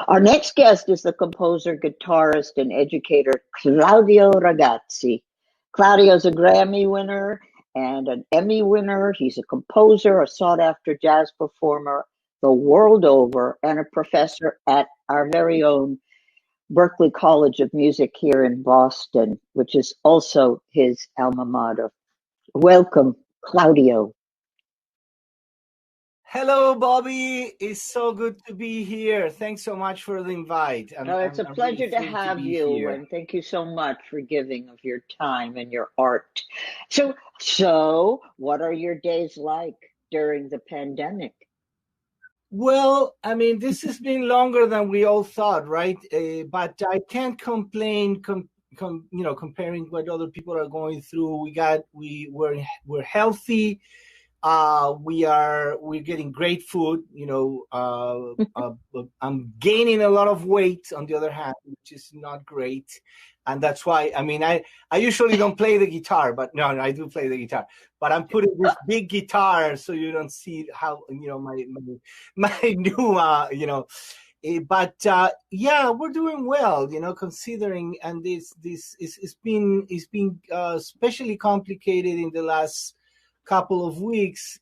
Our next guest is the composer, guitarist, and educator Claudio Ragazzi. Claudio's a Grammy winner and an Emmy winner. He's a composer, a sought-after jazz performer the world over, and a professor at our very own Berklee College of Music here in Boston, which is also his alma mater. Welcome, Claudio. Hello, Bobbie. It's so good to be here. Thanks so much for the invite. It's a pleasure to have you, and thank you so much for giving of your time and your art. So what are your days like during the pandemic? Well, I mean, this has been longer than we all thought, right? But I can't complain. Comparing what other people are going through, we're healthy. We're getting great food. I'm gaining a lot of weight on the other hand, which is not great. And that's why, I mean, I usually don't play the guitar, but no, I do play the guitar, but I'm putting this big guitar so you don't see how, my new, but yeah, we're doing well, considering, and it's been especially complicated in the last couple of weeks,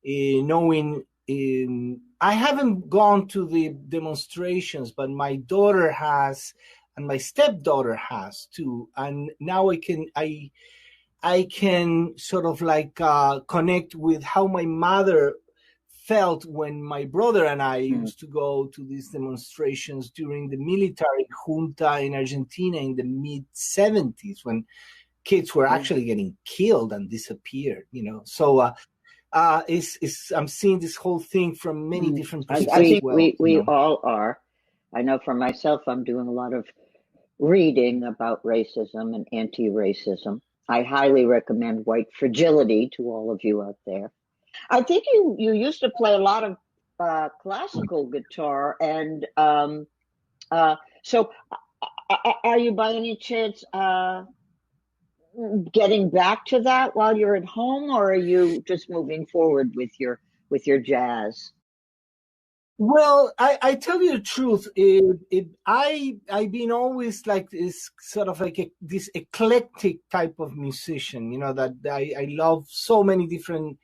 knowing I haven't gone to the demonstrations, but my daughter has, and my stepdaughter has too, and now I can sort of like connect with how my mother felt when my brother and I used to go to these demonstrations during the military junta in Argentina in the mid-70s, when kids were actually getting killed and disappeared, So I'm seeing this whole thing from many different perspectives. I think we all are. I know for myself, I'm doing a lot of reading about racism and anti-racism. I highly recommend White Fragility to all of you out there. I think you used to play a lot of classical guitar, and so are you by any chance getting back to that while you're at home, or are you just moving forward with your jazz? Well, I tell you the truth. I've been always like this sort of like this eclectic type of musician. That I love so many different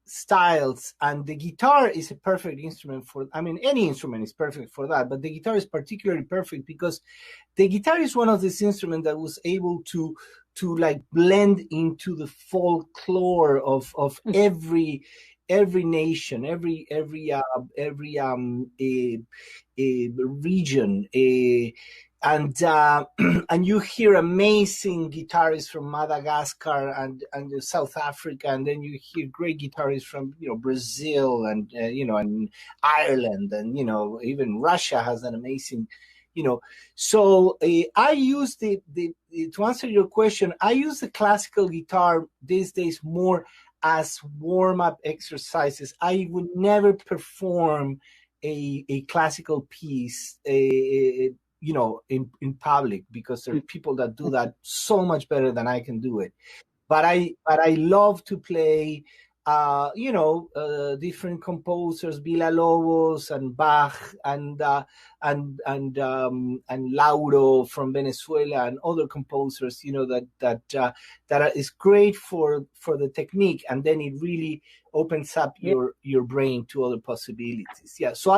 styles, and the guitar is a perfect instrument for. I mean, any instrument is perfect for that, but the guitar is particularly perfect because the guitar is one of these instruments that was able to like blend into the folklore of every nation, every region, and and you hear amazing guitarists from Madagascar and South Africa, and then you hear great guitarists from Brazil and and Ireland, and even Russia has an amazing. So I use the to answer your question, I use the classical guitar these days more as warm-up exercises. I would never perform a classical piece, in public, because there are people that do that so much better than I can do it. But I love to play, different composers, Villa-Lobos and Bach and Lauro from Venezuela and other composers, that is great for the technique, and then it really opens up your brain to other possibilities. Yeah, so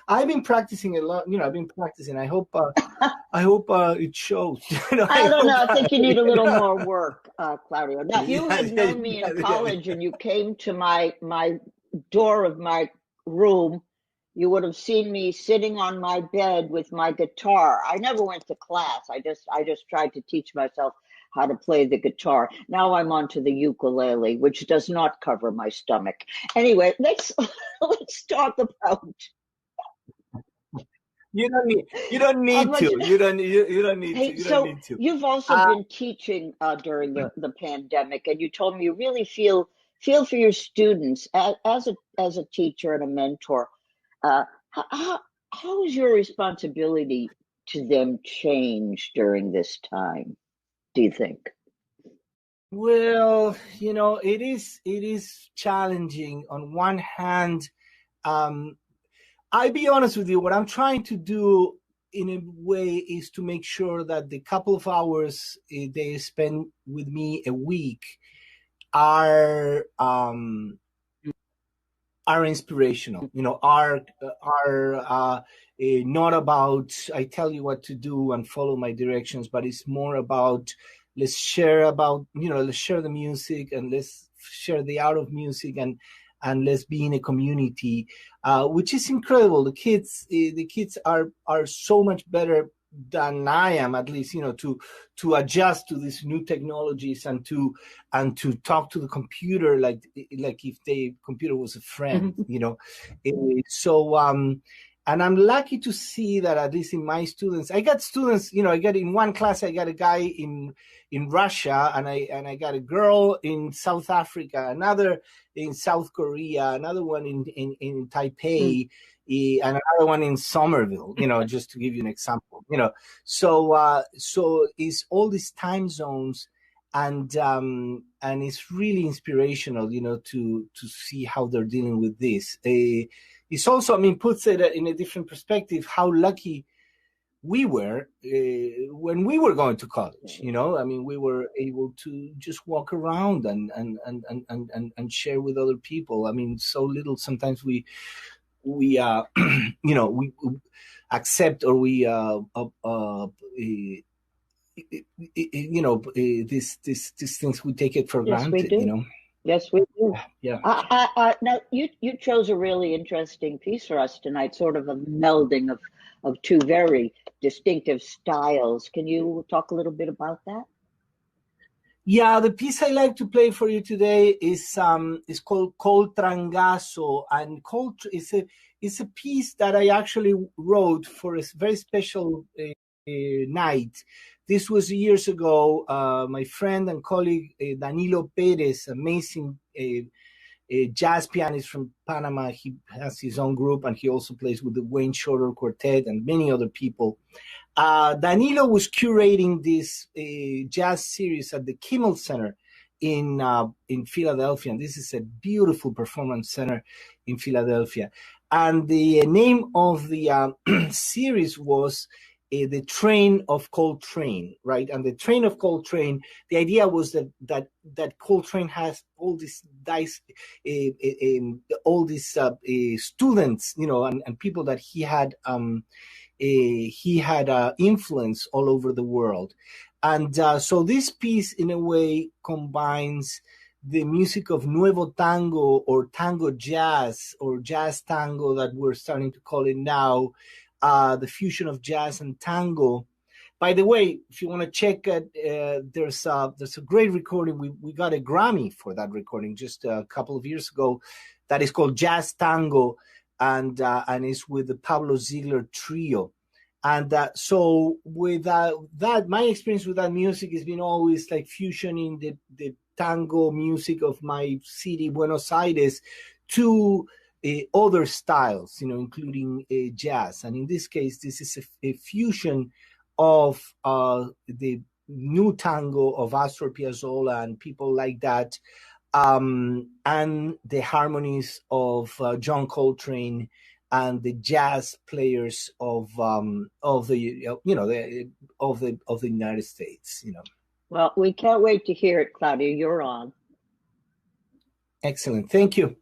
I've been practicing a lot. I've been practicing. I hope it shows. I don't know. I think you need a little more work, Claudio. Now, if you had known me in college and you came to my door of my room, you would have seen me sitting on my bed with my guitar. I never went to class. I just tried to teach myself how to play the guitar. Now I'm onto the ukulele, which does not cover my stomach. Anyway, let's talk about. You don't need to. You've also been teaching during the pandemic, and you told me you really feel for your students as a teacher and a mentor. How has your responsibility to them changed during this time, do you think? Well, it is challenging. On one hand, I'll be honest with you. What I'm trying to do in a way is to make sure that the couple of hours they spend with me a week are inspirational. Are not about I tell you what to do and follow my directions, but it's more about let's share the music, and let's share the art of music, and let's be in a community, which is incredible. The kids are so much better than I am, at least, to adjust to these new technologies and to talk to the computer like if the computer was a friend, So and I'm lucky to see that at least in my students, I got students, I got in one class, I got a guy in Russia, and I got a girl in South Africa, another in South Korea, another one in Taipei, and another one in Somerville, just to give you an example, So it's all these time zones, and it's really inspirational, to see how they're dealing with this. It's also, puts it in a different perspective how lucky we were when we were going to college. We were able to just walk around and share with other people. So little sometimes we we accept, or we these things, we take it for granted. Yes, we do. Yeah. Now, you chose a really interesting piece for us tonight, sort of a melding of two very distinctive styles. Can you talk a little bit about that? Yeah, the piece I like to play for you today is called Col Trangaso, and it's a piece that I actually wrote for a very special night. This was years ago. My friend and colleague Danilo Perez, amazing jazz pianist from Panama. He has his own group, and he also plays with the Wayne Shorter Quartet and many other people. Danilo was curating this jazz series at the Kimmel Center in Philadelphia, and this is a beautiful performance center in Philadelphia. And the name of the series was The Train of Coltrane, right? And the Train of Coltrane, the idea was that Coltrane has all these students, and people that he had influence all over the world. And so this piece, in a way, combines the music of Nuevo Tango, or tango jazz, or jazz tango that we're starting to call it now, the fusion of jazz and tango. By the way, if you want to check it, there's a great recording. We got a Grammy for that recording just a couple of years ago. That is called Jazz Tango, and it's with the Pablo Ziegler Trio. And so with that, my experience with that music has been always like fusioning the tango music of my city, Buenos Aires, to other styles, including jazz. And in this case, this is a fusion of the new tango of Astor Piazzolla and people like that, and the harmonies of John Coltrane and the jazz players of the United States. Well, we can't wait to hear it, Claudio. You're on. Excellent. Thank you.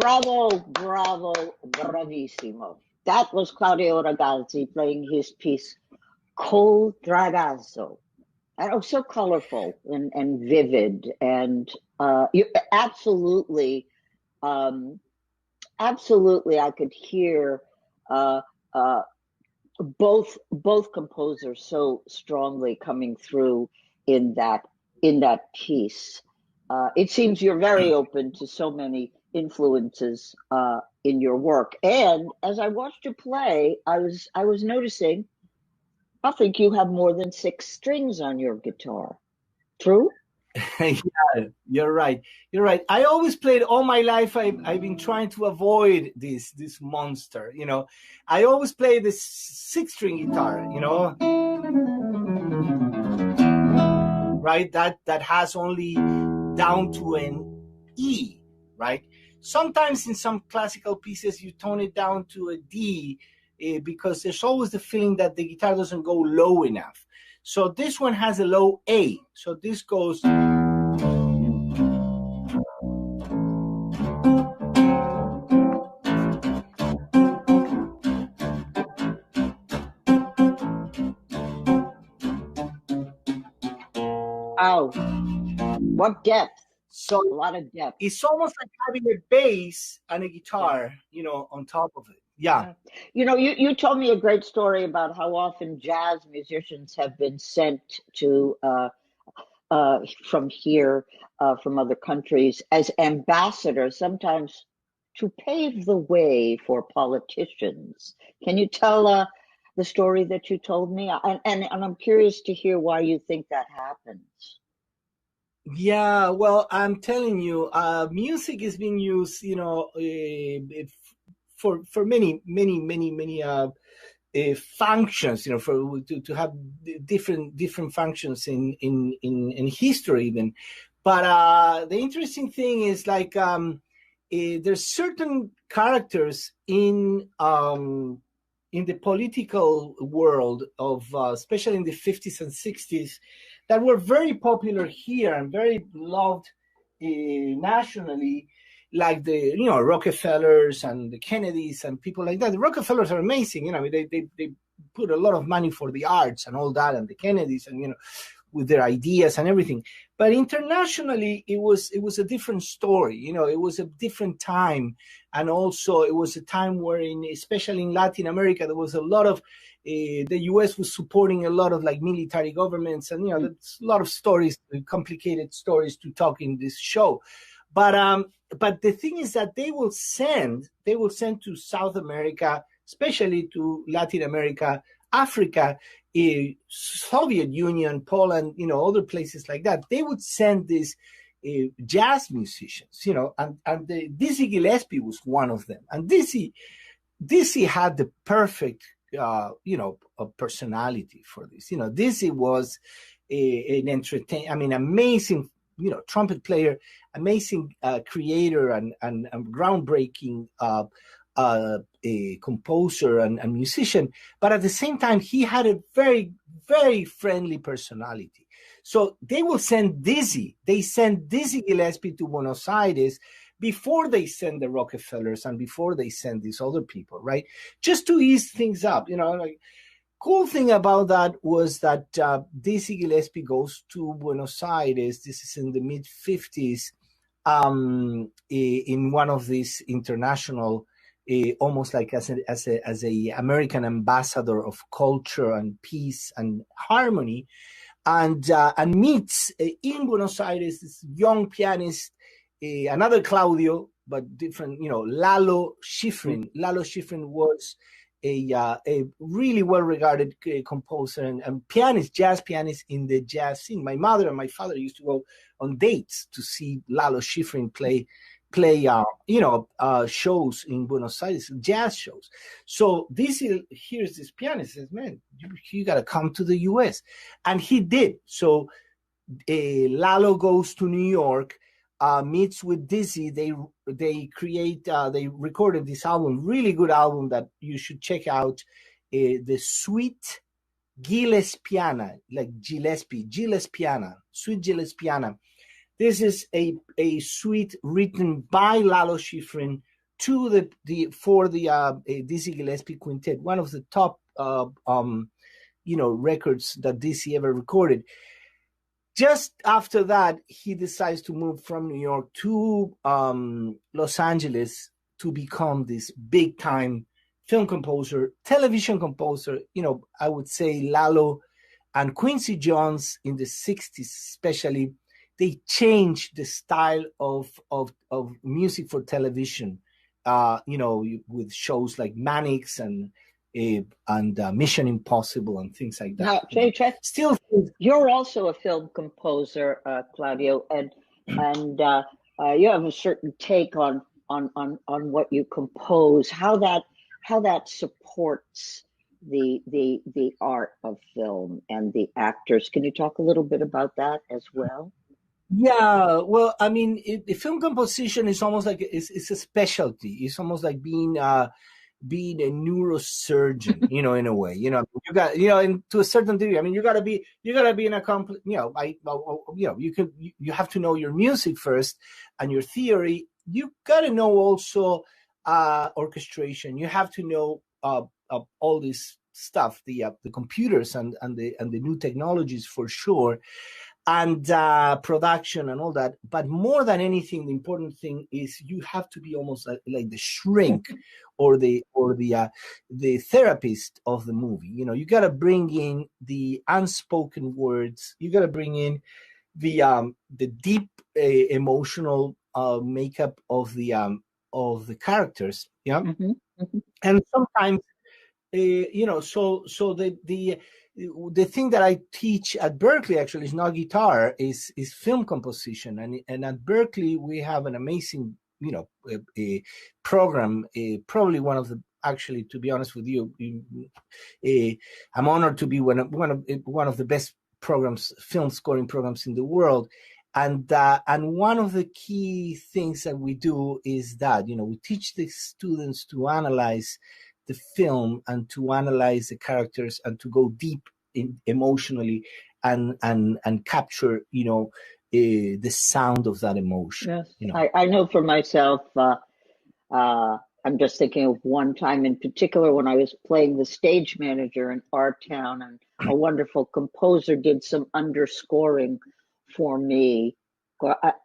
Bravo, bravo, bravissimo. That was Claudio Ragazzi playing his piece Col Ragazzo. And it was so colorful and vivid. And you absolutely, absolutely, I could hear uh, uh, both composers so strongly coming through in that piece. It seems you're very open to so many influences in your work. And as I watched you play, I was noticing. I think you have more than six strings on your guitar. True? Yeah, you're right. You're right. I always played all my life. I've been trying to avoid this monster. I always play this six-string guitar. Right? That has only down to an E. Right? Sometimes in some classical pieces you tone it down to a D because there's always the feeling that the guitar doesn't go low enough. So this one has a low A. So this goes. Oh, what depth. So A lot of depth. it's almost like having a bass and a guitar, on top of it. Yeah. You told me a great story about how often jazz musicians have been sent to from here, from other countries, as ambassadors, sometimes to pave the way for politicians. Can you tell the story that you told me? And I'm curious to hear why you think that happens. Yeah, well, I'm telling you, music is being used, for many, many, many, many functions, for to have different functions in history even. But the interesting thing is like there's certain characters in the political world of especially in the 50s and 60s that were very popular here and very loved nationally, like the Rockefellers and the Kennedys and people like that. The Rockefellers are amazing. They put a lot of money for the arts and all that, and the Kennedys and with their ideas and everything. But internationally, it was a different story. It was a different time, and also it was a time where, especially in Latin America, there was a lot of the U.S. was supporting a lot of like military governments, and there's a lot of stories, complicated stories to talk in this show. But the thing is that they will send to South America, especially to Latin America, Africa, Soviet Union, Poland, other places like that. They would send these jazz musicians, and Dizzy Gillespie was one of them. And Dizzy had the perfect, a personality for this. Dizzy was amazing, trumpet player, amazing creator and groundbreaking a composer and musician, but at the same time he had a very, very friendly personality. So they will send Dizzy. They send Dizzy Gillespie to Buenos Aires before they send the Rockefellers and before they send these other people, right? Just to ease things up, Cool thing about that was that Dizzy Gillespie goes to Buenos Aires. This is in the mid 50s, in one of these international, almost like as a American ambassador of culture and peace and harmony, and meets in Buenos Aires this young pianist, another Claudio, but different, Lalo Schifrin. Lalo Schifrin was a really well-regarded composer and pianist, jazz pianist in the jazz scene. My mother and my father used to go on dates to see Lalo Schifrin play shows in Buenos Aires, jazz shows. So here's this pianist, says, man, you got to come to the U.S. And he did. So Lalo goes to New York, meets with Dizzy. They recorded this album, really good album that you should check out, the Suite Gillespiana, like Gillespiana, Suite Gillespiana. This is a suite written by Lalo Schifrin for the Dizzy Gillespie Quintet, one of the top records that Dizzy ever recorded. Just after that, he decides to move from New York to Los Angeles to become this big time film composer, television composer. I would say Lalo and Quincy Jones in the 60s, especially, they changed the style of music for television. With shows like Mannix and Mission Impossible and things like that. Now, Still, you're also a film composer, Claudio, and you have a certain take on what you compose, how that supports the art of film and the actors. Can you talk a little bit about that as well? Yeah, well, I mean, the film composition is almost like it's a specialty. It's almost like being a neurosurgeon, in a way. You got, and to a certain degree. I mean, you gotta be in a complete. You have to know your music first and your theory. You gotta know also orchestration. You have to know all this stuff, the computers and the new technologies for sure, and production and all that. But more than anything, the important thing is you have to be almost like the shrink or the therapist of the movie. You got to bring in the unspoken words. You got to bring in the deep emotional makeup of the characters. Yeah, and sometimes so the thing that I teach at Berkeley actually is not guitar, is film composition, and at Berkeley we have an amazing a program, probably one of the, actually, to be honest with you, I'm honored to be one of the best programs, film scoring programs in the world. And one of the key things that we do is that we teach the students to analyze the film and to analyze the characters and to go deep emotionally and capture the sound of that emotion. Yes. I know for myself, I'm just thinking of one time in particular when I was playing the stage manager in our town, and a wonderful composer did some underscoring for me,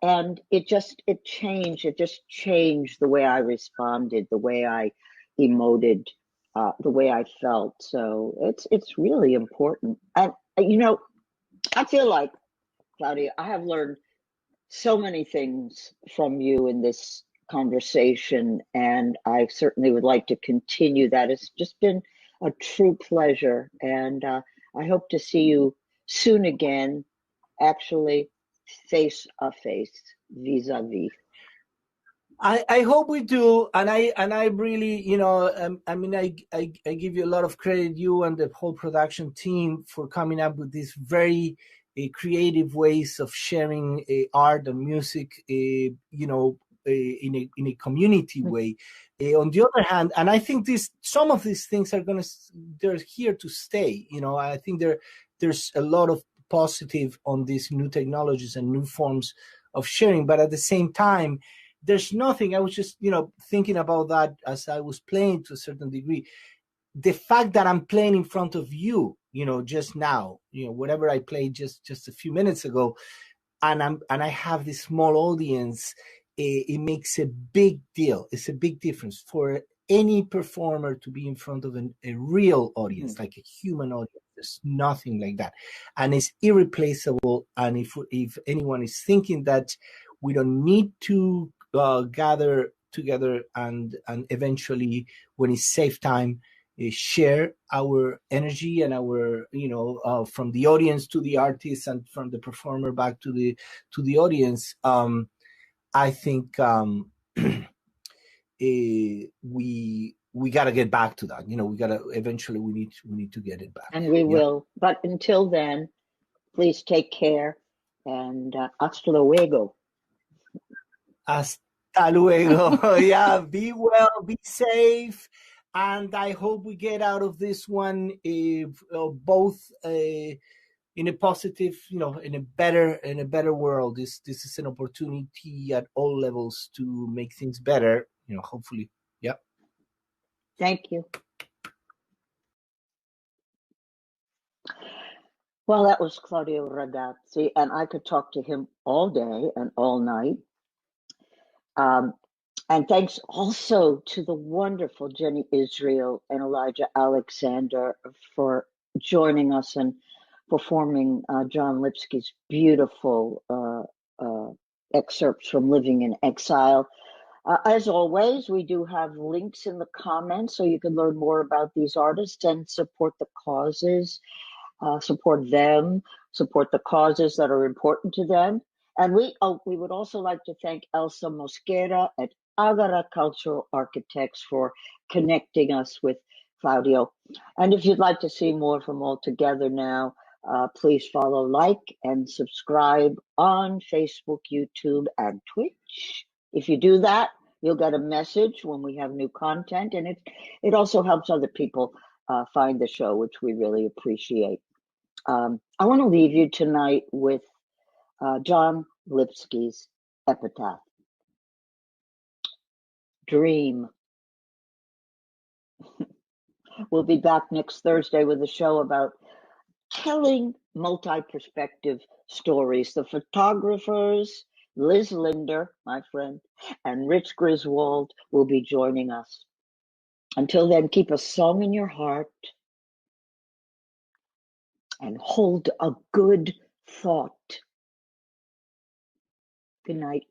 and it just changed the way I responded, the way I emoted, the way I felt. So it's really important. And I feel like, Claudia, I have learned so many things from you in this conversation, and I certainly would like to continue that. It's just been a true pleasure, and I hope to see you soon again, actually face to face, vis-a-vis. I hope we do, and I really, I mean, I give you a lot of credit, you and the whole production team, for coming up with these very creative ways of sharing art and music, in a community way. On the other hand, and I think some of these things they're here to stay. I think there's a lot of positive on these new technologies and new forms of sharing, but at the same time, there's nothing. I was just, thinking about that as I was playing to a certain degree. The fact that I'm playing in front of you, just now, whatever I played just a few minutes ago, and I have this small audience, it makes a big deal. It's a big difference for any performer to be in front of a real audience, like a human audience. There's nothing like that, and it's irreplaceable. And if anyone is thinking that we don't need to gather together and eventually, when it's safe time, share our energy and our from the audience to the artist and from the performer back to the audience, I think we got to get back to that. We got to eventually, we need to get it back, and we will. But until then, please take care, and hasta luego. Hasta luego. Yeah, be well, be safe, and I hope we get out of this one both in a positive, in a better world. This is an opportunity at all levels to make things better. hopefully. Yep. Thank you. Well, that was Claudio Ragazzi, and I could talk to him all day and all night. And thanks also to the wonderful Jenny Israel and Elijah Alexander for joining us and performing John Lipsky's beautiful excerpts from Living in Exile. As always, we do have links in the comments so you can learn more about these artists and support the causes, support them, support the causes that are important to them. And we would also like to thank Elsa Mosquera at Agara Cultural Architects for connecting us with Claudio. And if you'd like to see more from All Together Now, please follow, like, and subscribe on Facebook, YouTube, and Twitch. If you do that, you'll get a message when we have new content, and it also helps other people find the show, which we really appreciate. I want to leave you tonight with John Lipsky's epitaph. Dream. We'll be back next Thursday with a show about telling multi-perspective stories. The photographers, Liz Linder, my friend, and Rich Griswold will be joining us. Until then, keep a song in your heart and hold a good thought. Good night.